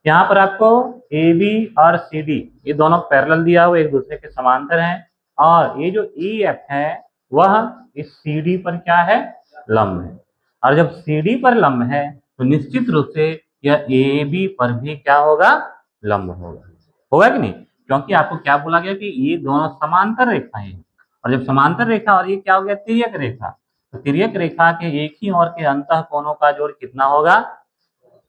यहाँ पर आपको ए बी और सी डी ये दोनों पैरेलल दिया हुआ एक दूसरे के समांतर हैं, और ये जो ई एफ है वह इस सी डी पर क्या है, लंब है। और जब सी डी पर लंब है तो निश्चित रूप से यह ए बी पर भी क्या होगा, लंब होगा। होगा कि नहीं, क्योंकि आपको क्या बोला गया कि ये दोनों समांतर रेखाएं हैं, और जब समांतर रेखा और ये क्या हो गया, तिर्यक रेखा, तो तिर्यक रेखा के एक ही ओर के अंतः कोणों का जोड़ कितना होगा,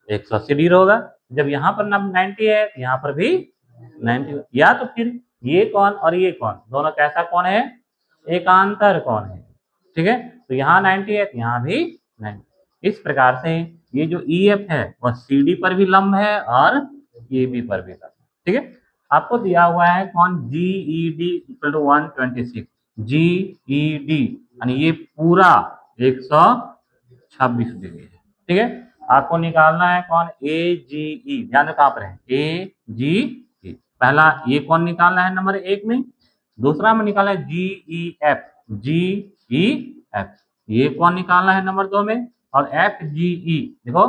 180 डिग्री होगा। जब यहाँ पर 90 है तो यहाँ पर भी 90, या तो फिर ये कोण और ये कोण दोनों कैसा कोण है, एकांतर कोण है। ठीक है, तो यहाँ 90 है तो यहाँ भी 90। इस प्रकार से ये जो ई एफ है वह सी डी पर भी लंब है और ए बी पर भी लंब है। ठीक है, आपको दिया हुआ है कौन, G E D equal to 126, G E D यानी ये पूरा 126 डिग्री है। ठीक है, आपको निकालना है कौन, ए जी ई, ध्यान कहां पर है, ए जी ई। पहला ये कौन निकालना है नंबर 1 में, दूसरा में निकालना है जी E F, G E F. ये कौन निकालना है नंबर 2 में, और एफ जी ई, देखो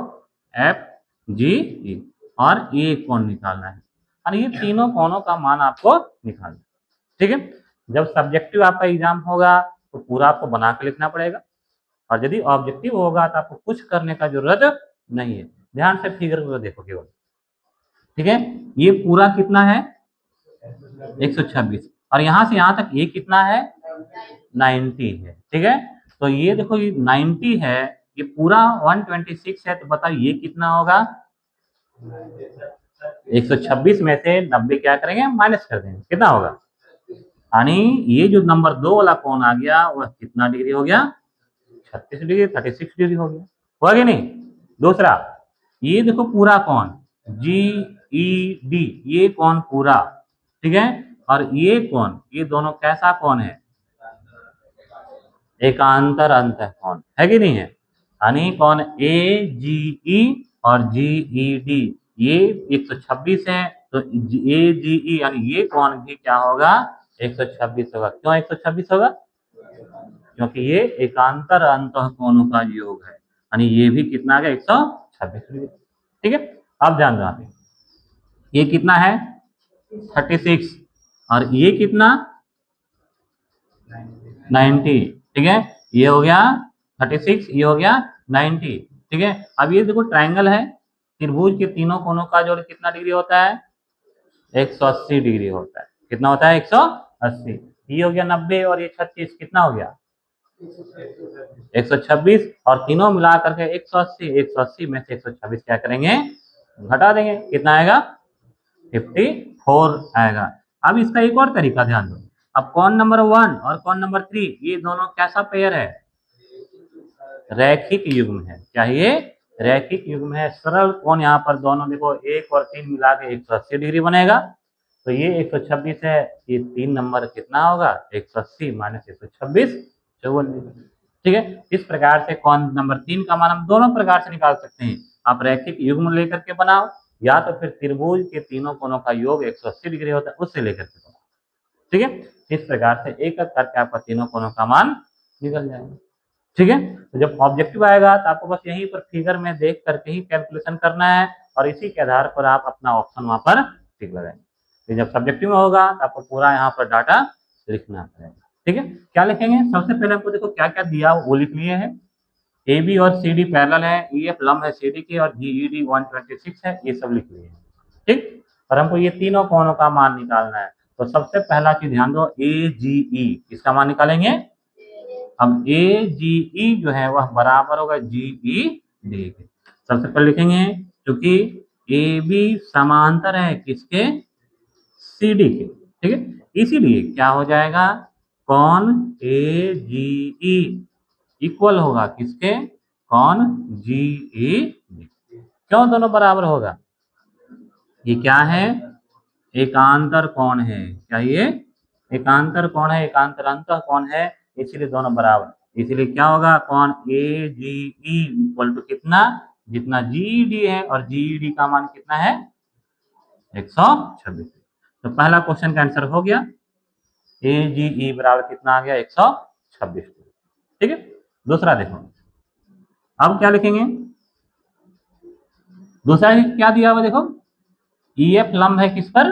एफ जी ई, और ये कौन निकालना है, और ये तीनों कोणों का मान आपको निकालना है। ठीक है, जब सब्जेक्टिव आपका एग्जाम होगा तो पूरा आपको बना के लिखना पड़ेगा, और यदि ऑब्जेक्टिव होगा तो आपको कुछ करने का जरूरत नहीं है। ध्यान से फिगर को देखो केवल। ठीक है, ये पूरा कितना है, 126, और यहां से यहां तक ये कितना है, 90 है। ठीक है, तो ये देखो ये 90 है, ये पूरा 126 है, तो बताओ ये कितना होगा, 126 में से 90 क्या करेंगे, माइनस कर देंगे, कितना होगा, यानी ये जो नंबर 2 वाला कोण आ गया वह कितना डिग्री हो गया, 36 डिग्री, 36 डिग्री हो गया। हुआ कि नहीं। दूसरा ये देखो पूरा कोण जी ई डी, ये कोण पूरा, ठीक है, और ये कोण, ये दोनों कैसा कोण है, एकांतर अंतः कोण है कि नहीं है, यानी कौन, ए जी ई और जी ई डी ये 126 है, तो ए जी ई यानी ये कोण भी क्या होगा, 126 होगा। क्यों 126 होगा, क्योंकि ये एकांतर अंतः कोणों का योग है, यानी ये भी कितना आ गया, 126 डिग्री। ठीक है, अब ध्यान दो, ये कितना है 36, और ये कितना 90। ठीक है, ये हो गया 36, ये हो गया 90। ठीक है, अब ये देखो ट्रायंगल है, त्रिभुज के तीनों कोणों का जोड़ कितना डिग्री होता है, 180 डिग्री होता है। कितना होता है, 180। ये हो गया 90 और ये 36, कितना हो गया 126, और तीनों मिला करके 180, 180 में से 126 क्या करेंगे, घटा देंगे, कितना आएगा 54 आएगा। अब इसका एक और तरीका ध्यान दो, अब कौन नंबर 1 और कौन नंबर 3 ये दोनों कैसा पेयर है, रैखिक युग्म है। क्या ये रैखिक युग्म है, सरल कोण यहाँ पर दोनों देखो 1 और 3 मिला के 180 डिग्री बनेगा, तो ये 126 है, ये 3 नंबर कितना होगा, 180 माइनस 126, 54 डिग्री। ठीक है, इस प्रकार से कौन नंबर 3 का मान हम दोनों प्रकार से निकाल सकते हैं। आप रैखिक युग्म लेकर के बनाओ, या तो फिर त्रिभुज के तीनों कोणों का योग 180 डिग्री होता है, उससे लेकर के बनाओ। ठीक है, इस प्रकार से एक एक करके आपका तीनों कोणों का मान निकल जाएगा। ठीक है, तो जब ऑब्जेक्टिव आएगा तो आपको बस यहीं पर फिगर में देख करके ही कैलकुलेशन करना है, और इसी के आधार पर आप अपना ऑप्शन वहां पर टिक लगाएंगे। तो जब सब्जेक्टिव में होगा तो आपको पूरा यहाँ पर डाटा लिखना पड़ेगा। ठीक है, क्या लिखेंगे, सबसे पहले आपको देखो क्या क्या दिया वो लिख लिए हैं, ए बी और सी डी पैरेलल है, ई एफ लंब है सी डी के, और जी ई डी 126 है, ये सब लिख लिए हैं। ठीक, और हमको ये तीनों कोणों का मान निकालना है, तो सबसे पहला चीज ध्यान दो, ए जी ई, इसका मान निकालेंगे। अब ए जी ई जो है वह बराबर होगा जी ई डी के। सबसे पहले लिखेंगे क्योंकि ए बी समांतर है किसके, सी डी के। ठीक है, इसीलिए क्या हो जाएगा, कौन ए जी ई इक्वल होगा किसके, कौन जी ई डी। क्यों दोनों बराबर होगा, ये क्या है, एकांतर कोण है। क्या ये एकांतर कोण है, एकांतर अंतः कोण है, इसीलिए दोनों बराबर। इसीलिए क्या होगा, कौन ए जी ई इक्वल टू कितना, जितना जी डी है, और जी डी का मान कितना है 126। तो पहला क्वेश्चन का आंसर हो गया, ए जी ई बराबर कितना आ गया 126। ठीक है, दूसरा देखो, अब क्या लिखेंगे, दूसरा क्या दिया हुआ देखो, ई एफ लंब है किस पर,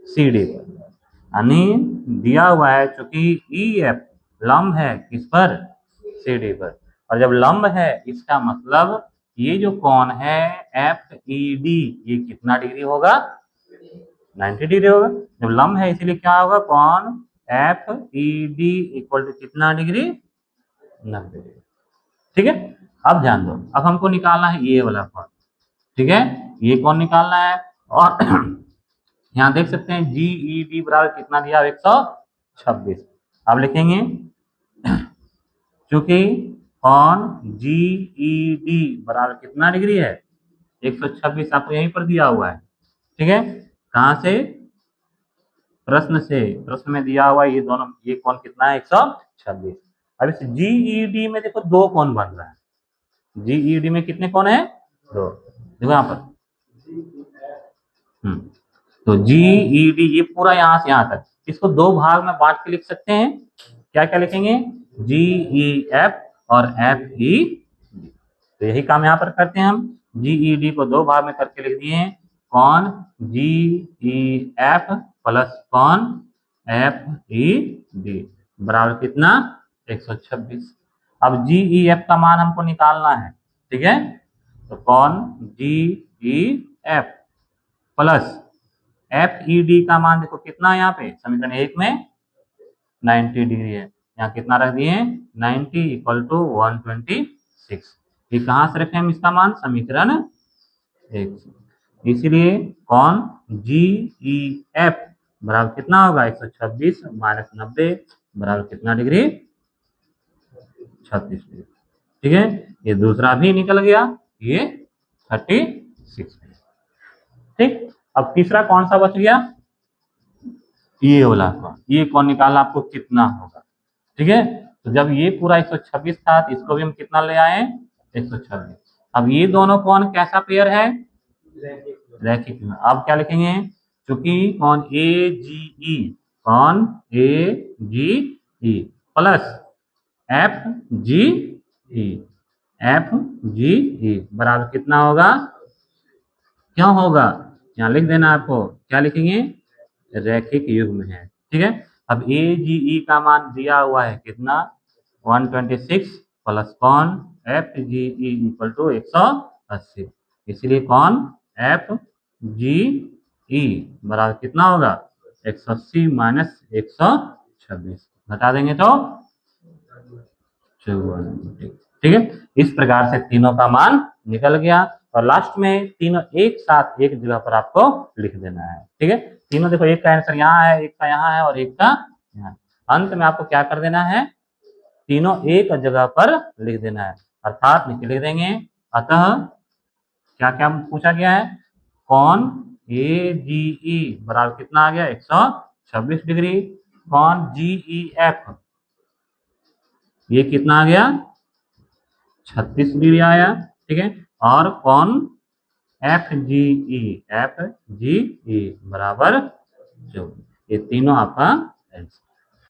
सी डी पर, यानी दिया हुआ है चूंकि ई एफ लंब है किस पर, सी डी पर, और जब लंब है इसका मतलब ये जो कोण है एफ ई डी ये कितना डिग्री होगा, 90 डिग्री होगा। जब लंब है इसीलिए क्या होगा, कोण F E D equal to कितना डिग्री, 90 डिग्री। ठीक है, अब ध्यान दो, अब हमको निकालना है ये वाला कोण। ठीक है, ये कोण निकालना है, और यहाँ देख सकते हैं जी ई डी बराबर कितना दिया, 126। अब लिखेंगे चूंकि कोण जी ई डी बराबर कितना डिग्री है, 126, आपको यहीं पर दिया हुआ है। ठीक है, कहां से, प्रश्न से, प्रश्न में दिया हुआ है ये दोनों, ये कोण कितना है, 126। अब इस जी ई डी में देखो दो कोण बन रहा है, जी ई डी में कितने कोण है, दो, देखो यहाँ पर। तो जी ई डी ये पूरा यहाँ से यहाँ तक, इसको दो भाग में बांट के लिख सकते हैं। क्या क्या लिखेंगे, जी ई एफ और एफ ई डी। तो यही काम यहाँ पर करते हैं हम, जी ई डी को दो भाग में करके लिख दिए, कौन जी ई एफ प्लस कौन एफ ई डी बराबर कितना, 126। अब जी ई एफ का मान हमको निकालना है। ठीक है, तो कौन G E F plus F E D का मान देखो कितना है यहाँ पे, समीकरण 1 में 90 डिग्री है, यहाँ कितना रख दिए, 90 इक्वल टू 126। ये कहाँ से रखें हम इसका मान, समीकरण 1 से। इसीलिए कौन जी ई एफ बराबर कितना होगा, 126 माइनस 90 बराबर कितना डिग्री, 36 डिग्री। ठीक है, ये दूसरा भी निकल गया, ये 36। ठीक, अब तीसरा कौन सा बच गया, ये वाला कौन, ये कौन निकालना आपको कितना होगा। ठीक है, तो जब ये पूरा 126 था तो इसको भी हम कितना ले आए, 126। अब ये दोनों कौन कैसा पेयर है, रैखिक। अब क्या लिखेंगे, चूंकि कौन ए जी ई, कौन ए जी E plus F G E, F G ई बराबर कितना होगा, क्यों होगा, यहाँ लिख देना आपको, क्या लिखेंगे, रैखिक युग्म है। ठीक है, अब ए जी ई का मान दिया हुआ है कितना, 126 प्लस कौन F G E equal to 180। इसलिए कौन एफ जी ई बराबर कितना होगा, 180 माइनस 126, घटा देंगे तो 54। ठीक है, इस प्रकार से तीनों का मान निकल गया, और लास्ट में तीनों एक साथ एक जगह पर आपको लिख देना है। ठीक है, तीनों देखो, एक का आंसर यहाँ है, एक का यहाँ है, और एक का यहाँ। अंत में आपको क्या कर देना है, तीनों एक जगह पर लिख देना है, अर्थात नीचे लिख देंगे। अतः क्या क्या पूछा गया है, कौन ए जी ई बराबर कितना आ गया, 126 डिग्री, कौन जी ई एफ ये कितना आ गया, 36 डिग्री आया। ठीक है, और कौन एफ जी ई बराबर 24, ये तीनों आपका आंसर।